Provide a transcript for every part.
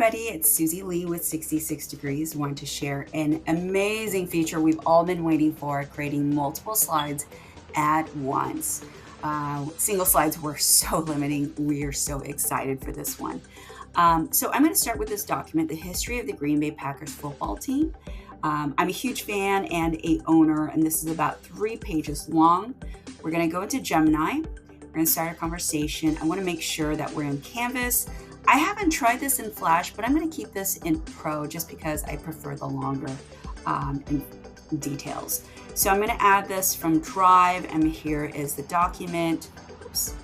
everybody, it's Susie Lee with 66 Degrees. Want to share an amazing feature we've all been waiting for, creating multiple slides at once. Single slides were so limiting. We are so excited for this one. So I'm going to start with this document, the history of the Green Bay Packers football team. I'm a huge fan and a owner, and this is about 3 pages long. We're going to go into Gemini. We're going to start a conversation. I want to make sure that we're in Canvas. I haven't tried this in Flash, but I'm going to keep this in Pro just because I prefer the longer details. So I'm going to add this from Drive, and here is the document. Oops,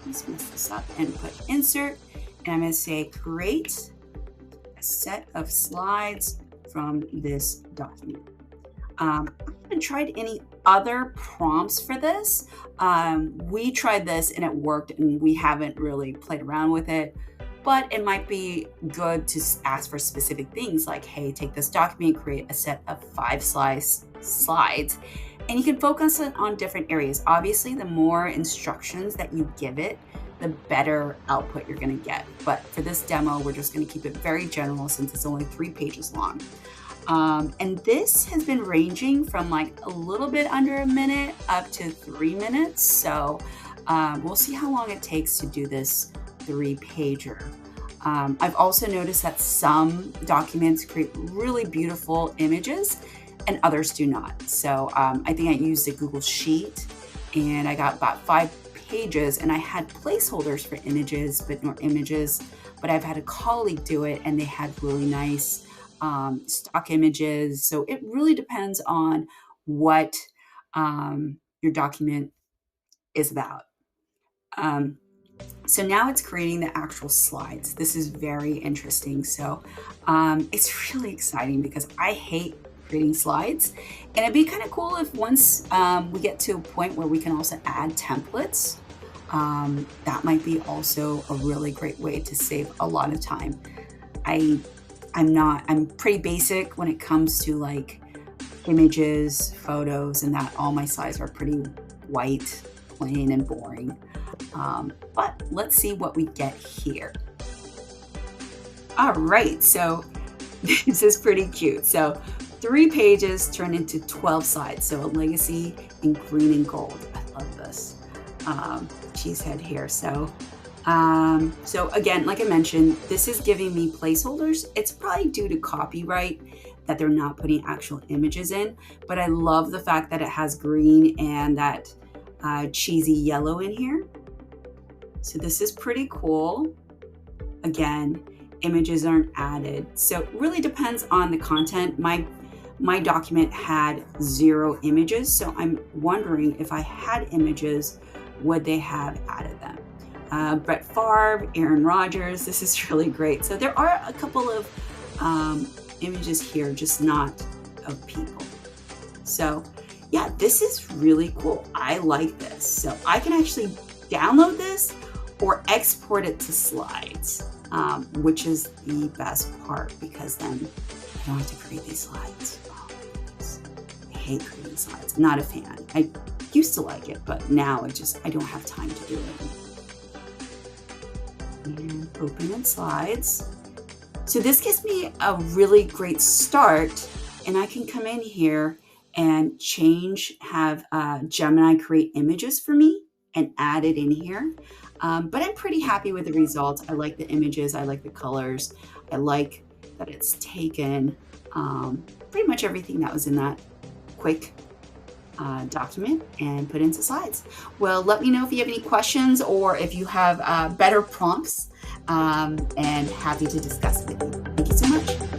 let's mess this up and put insert. And I'm going to say create a set of slides from this document. I haven't tried any other prompts for this. We tried this and it worked, and we haven't really played around with it. But it might be good to ask for specific things like, hey, take this document, create a set of 5 slides, and you can focus on different areas. Obviously, the more instructions that you give it, the better output you're going to get. But for this demo, we're just going to keep it very general since it's only 3 pages long. And this has been ranging from like a little bit under a minute up to 3 minutes. So we'll see how long it takes to do this 3-pager. I've also noticed that some documents create really beautiful images and others do not. So I think I used a Google Sheet and I got about 5 pages, and I had placeholders for images, but I've had a colleague do it and they had really nice stock images. So it really depends on what your document is about. So now it's creating the actual slides. This is very interesting. So it's really exciting because I hate creating slides, and it'd be kind of cool if once we get to a point where we can also add templates. That might be also a really great way to save a lot of time. I'm pretty basic when it comes to like images, photos, and that all my slides are pretty white, plain, and boring. But let's see what we get here. All right, so this is pretty cute. So 3 pages turned into 12 slides. So a legacy in green and gold. I love this. Cheese head here. So again, like I mentioned, this is giving me placeholders. It's probably due to copyright that they're not putting actual images in, but I love the fact that it has green and that cheesy yellow in here. So this is pretty cool. Again, images aren't added. So it really depends on the content. My document had 0 images, so I'm wondering if I had images, would they have added them? Brett Favre, Aaron Rodgers, this is really great. So there are a couple of images here, just not of people. So yeah, this is really cool. I like this. So I can actually download this or export it to slides, which is the best part because then I don't have to create these slides. Oh my goodness. I hate creating slides. I'm not a fan. I used to like it, but now I don't have time to do it. And open in slides. So this gives me a really great start, and I can come in here and have Gemini create images for me and add it in here. But I'm pretty happy with the results. I like the images. I like the colors. I like that it's taken pretty much everything that was in that quick document and put into slides. Well, let me know if you have any questions or if you have better prompts, and happy to discuss it with you. Thank you so much.